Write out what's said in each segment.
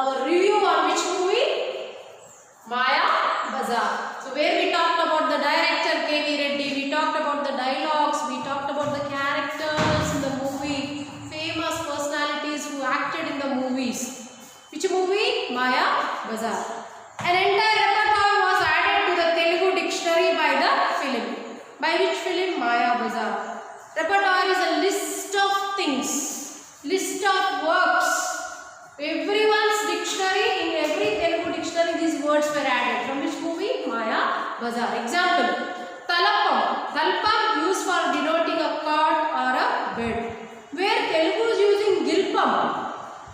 our review on which movie? Maya Bazaar. So where we talked about the director K.V. Reddy, we talked about the dialogues, we talked about the characters in the movie, famous personalities who acted in the movies. Which movie? Maya Bazaar. An entire repertoire was added to the Telugu dictionary by the film. By which film? Maya Bazaar. Repertoire is a list of things, list of works. Everyone's dictionary, in every Telugu dictionary these words were added. From which movie? Maya Bazaar. Example, Talapam. Talpam used for denoting a cot or a bed. Where Telugu is using Gilpam.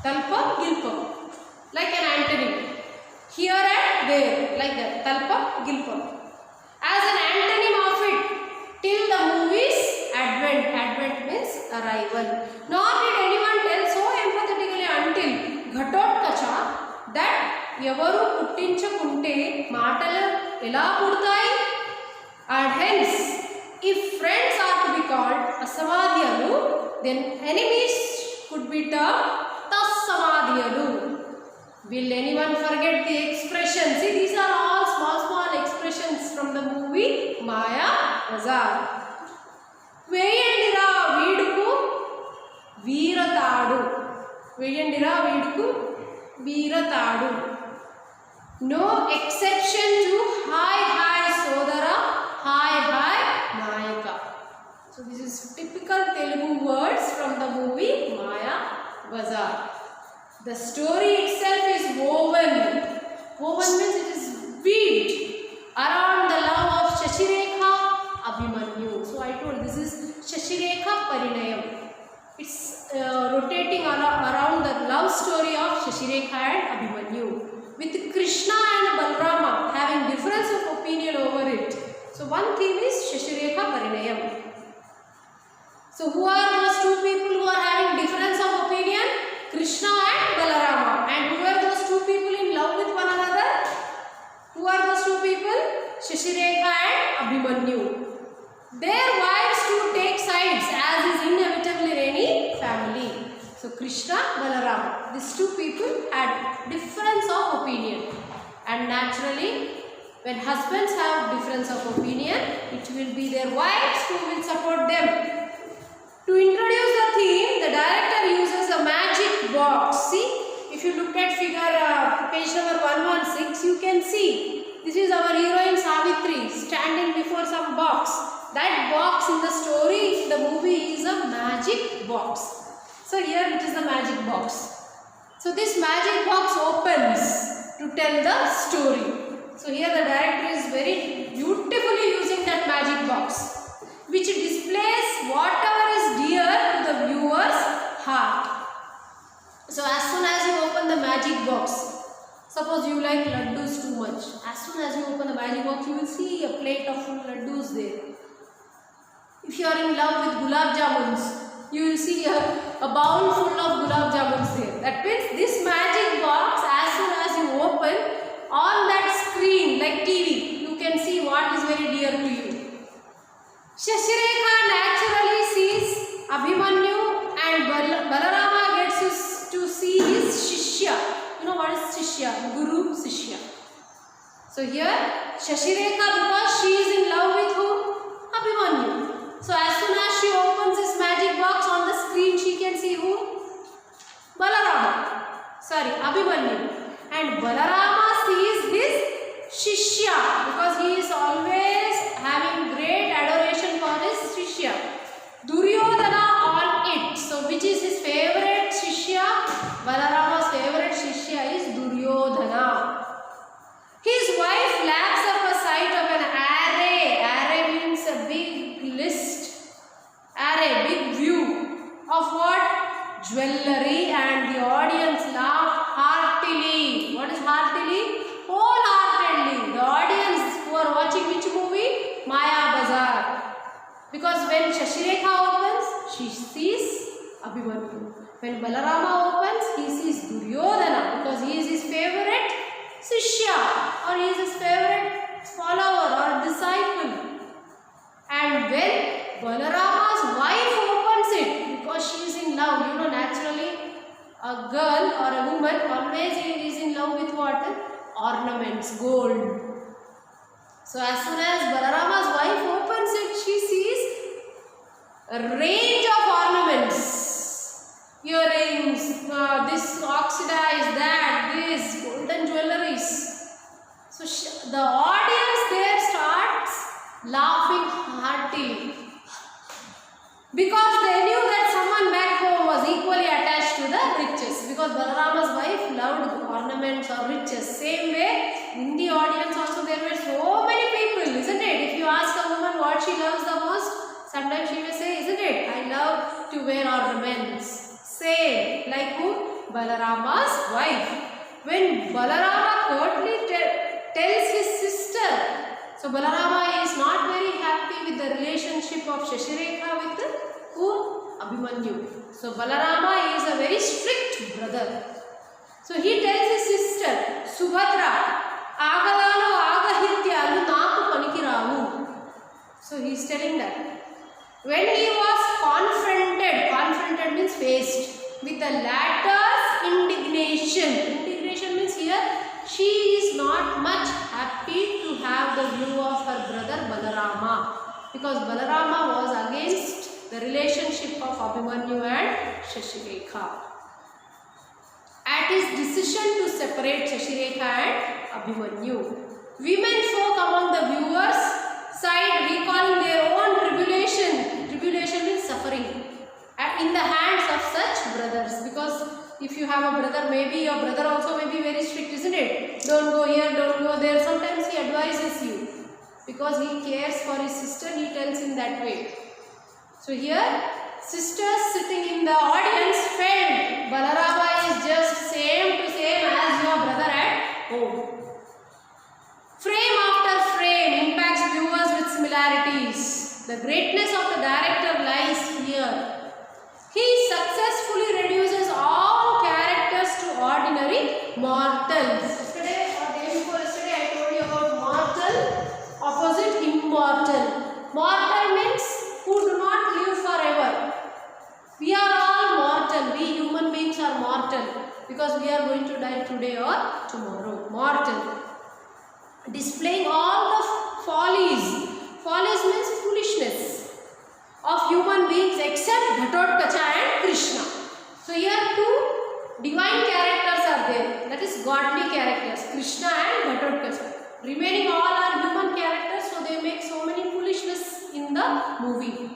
Talpam, Gilpam. Like an antonym. Here and there. Like that. Talpam, Gilpam. As an antonym of it, till the movie's advent. Advent means arrival. Nor did anyone tell so emphatically until Ghatotkacha that ఎవరు పుట్టించుకుంటే మాటలు ఎలా పుడతాయి. And hence, if friends are to be called అసమాధ్యాలు, then enemies could be termed తస్సమాధ్యాలు. Will anyone forget the expression? See, these are all small expressions from the movie Maya Bazaar. వేయండిరా వీడుకు వీరతాడు. వేయండిరా వీడుకు వీరతాడు. No exception to hi sodara, hi nayaka. So this is typical Telugu words from the movie Maya Bazaar. The story itself is woven. Woven means it is weaved around the love of Shashirekha Abhimanyu. So I told this is Shashirekha Parinayam. It's rotating around the love story of Shashirekha and Abhimanyu, with Krishna and Balarama having difference of opinion over it. So one theme is Shashirekha Parinayam. So who are those two people who are having difference of opinion? Krishna and Balarama. And who are those two people in love with one another? Who are those two people? Shashirekha and Abhimanyu. Their wives too take sides, as is inevitable in any family. So Krishna, Balarama, these two people had difference of opinion. And naturally, when husbands have difference of opinion, it will be their wives who will support them. To introduce the theme, the director uses a magic box. See, if you look at figure page number 116, you can see this is our heroine Savitri standing before some box. That box in the story, the movie, is a magic box. So here it is the magic box. So this magic box opens to tell the story. So here the director is very beautifully using that magic box, which displays whatever is dear to the viewer's heart. So as soon as you open the magic box, suppose you like laddus too much. As soon as you open the magic box, you will see a plate of full laddus there. If you are in love with gulab jamuns, you will see a bowl full of gulab jamuns there. That means this magic box, as soon as you open, on that screen like TV, you can see what is very dear to you. Shashirekha naturally sees Abhimanyu, and Balarama gets to see his Shishya. You know what is Shishya? Guru Shishya. So here Shashirekha, because she is in love with whom? Abhimanyu. So as soon as she opens this magic box, on the screen she can see who? Balarama. Sorry, Abhimanyu. And Balarama sees his Shishya, because he is always having great adoration for his Shishya. Duryodhana on it. So which is his favorite Shishya? Balarama's favorite Shishya is Duryodhana. His wife laps up a sight of an array. Array means a big list. Array, big view of what? Jewelry, and the audience laughed heartily. What is heartily? Wholeheartedly. The audience who are watching which movie? Maya Bazaar. Because when Shashirekha opens, she sees Abhimanyu. When Balarama opens, he sees Duryodhana, because he is his favorite Shishya, or he is his favorite follower or disciple. And when Balarama's wife opens it, because she is in love, naturally a girl or a woman woman always is in love with what? Ornaments, gold. So as soon as Balarama's wife opens it, she sees a range of ornaments, earrings, this oxidized, that, this, golden jewelries. So the audience there starts laughing heartily because they knew that someone back home was equally attached to the riches, because Balarama's wife loved ornaments or riches. Same way in the audience also there were so many people, isn't it? If you ask a woman what she loves the most, sometimes she may say, isn't it, I love to wear ornaments. Same like who? Balarama's wife. When Balarama curtly tells his sister, so Balarama is not very happy with the relationship of Shashirekha with who? Abhimanyu. So Balarama is a very strict brother. So he tells his sister, Subhadra, Agalalu agahityalu naaku panikiravu. So he is telling that. When he was confronted means faced, with the latter's indignation. Indignation means here she is not much happy to have the view of her brother Balarama, because Balarama was against the relationship of Abhimanyu and Shashirekha. At his decision to separate Shashirekha and Abhimanyu, women folk among the viewers side recalling their own tribulation. Tribulation means suffering in the hands of such brothers, because if you have a brother, maybe your brother also may be very strict, isn't it? Don't go here, don't go there. Sometimes he advises you because he cares for his sister, he tells him that way. So here, sisters sitting in the audience felt Balarama is just same to same as your brother at home. Frame after frame impacts viewers with similarities. The greatness of the director lies here. He successfully reduces all characters to ordinary mortals. Yesterday or day before yesterday I told you about mortal opposite immortal. Mortal means who do not live forever. We are all mortal. We human beings are mortal because we are going to die today or tomorrow. Mortal. Displaying all the follies. Follies means foolishness of human beings except Ghatotkacha and Krishna. So here two divine characters are there, that is godly characters, Krishna and Ghatotkacha. Remaining all are human characters, so they make so many foolishness in the movie.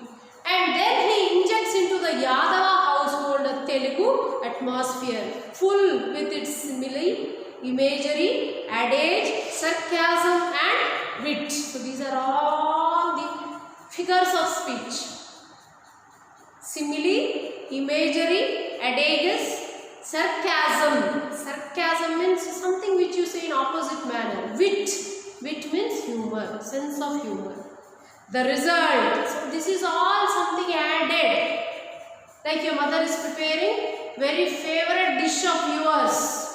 And then he injects into the Yadava household a Telugu atmosphere full with its simile, imagery, adage, sarcasm and wit. So these are all the figures of speech. Simile, imagery, adages, sarcasm. Sarcasm means something which you say in opposite manner. Wit. Wit means humor, sense of humor. The result. So this is all something added. Like your mother is preparing very favorite dish of yours,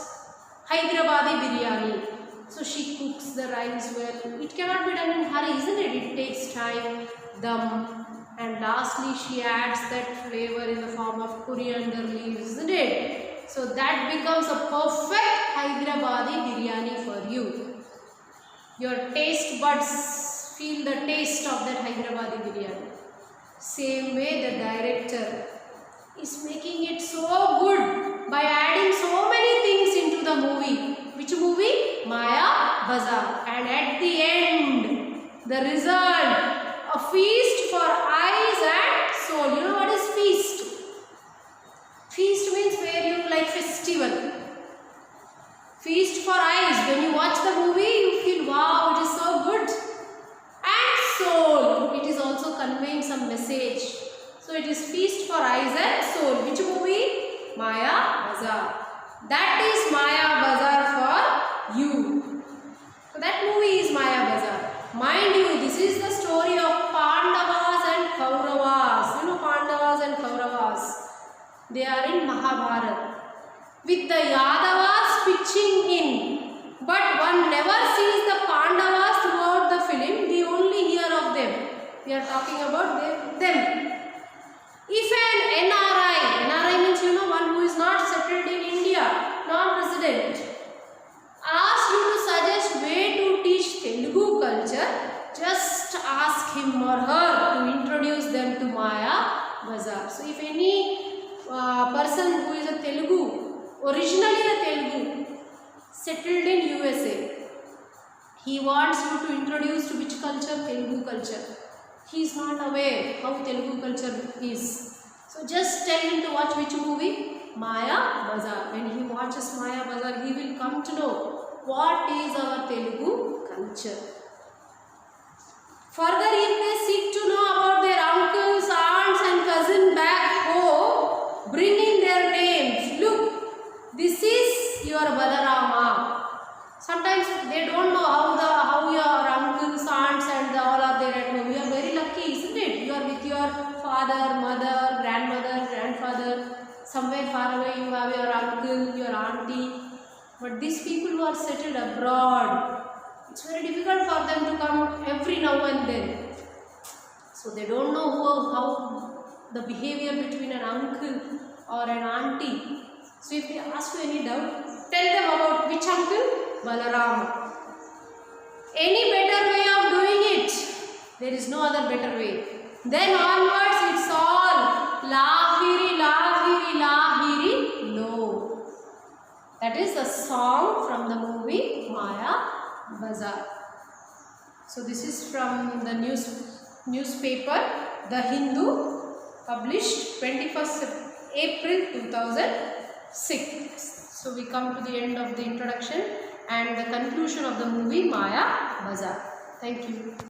Hyderabadi biryani. So she cooks the rice well. It cannot be done in hurry, isn't it? It takes time, dum. And lastly, she adds that flavor in the form of coriander leaves, isn't it? So that becomes a perfect Hyderabadi biryani for you. Your taste buds feel the taste of that Hyderabadi biryani. Same way the director is making it so good by adding so many things into the movie. Which movie? Maya Bazaar. And at the end, the result, a feast for eyes and soul. You know what is feast? Feast means where you like festival. Feast for eyes. When you watch the movie, you feel wow, it is so good. And soul. It is also conveying some message. So it is feast for eyes and soul. Which movie? Maya Bazaar. That is Maya Bazaar for you. So that movie is Maya Bazaar. Mind you, this is the story of Pandavas and Kauravas. You know Pandavas and Kauravas. They are in Mahabharata. With the Yadavas pitching in. But one never sees the Pandavas throughout the film. We only hear of them. We are talking about them. If an NRI means one who is not settled in India, not student asks you to suggest way to teach Telugu culture, just ask him or her to introduce them to Maya Bazaar. So if any person who is a Telugu, originally a Telugu, settled in USA, he wants you to introduce to which culture? Telugu culture. He is not aware how Telugu culture is. So just tell him to watch which movie? Maya Bazaar. When he watches Maya Bazaar, he will come to know what is our Telugu culture. Further, if they seek to know about their uncles, aunts and cousins back home, bring in their names. Look, this is your Balarama. Sometimes they don't know how your uncles, aunts and all are there at home. You are very lucky, isn't it? You are with your father, mother, grandmother, grandfather. Somewhere far away you have your uncle, your auntie. But these people who are settled abroad, it's very difficult for them to come every now and then. So they don't know how the behavior between an uncle or an auntie. So if they ask you any doubt, tell them about which uncle? Balarama. Any better way of doing it? There is no other better way. Then onwards it's all lahiri, lahiri, lahiri, no. That is a song from the movie Maya Bazaar. So this is from the newspaper The Hindu, published 21st April 2006. So we come to the end of the introduction and the conclusion of the movie Maya Bazaar. Thank you.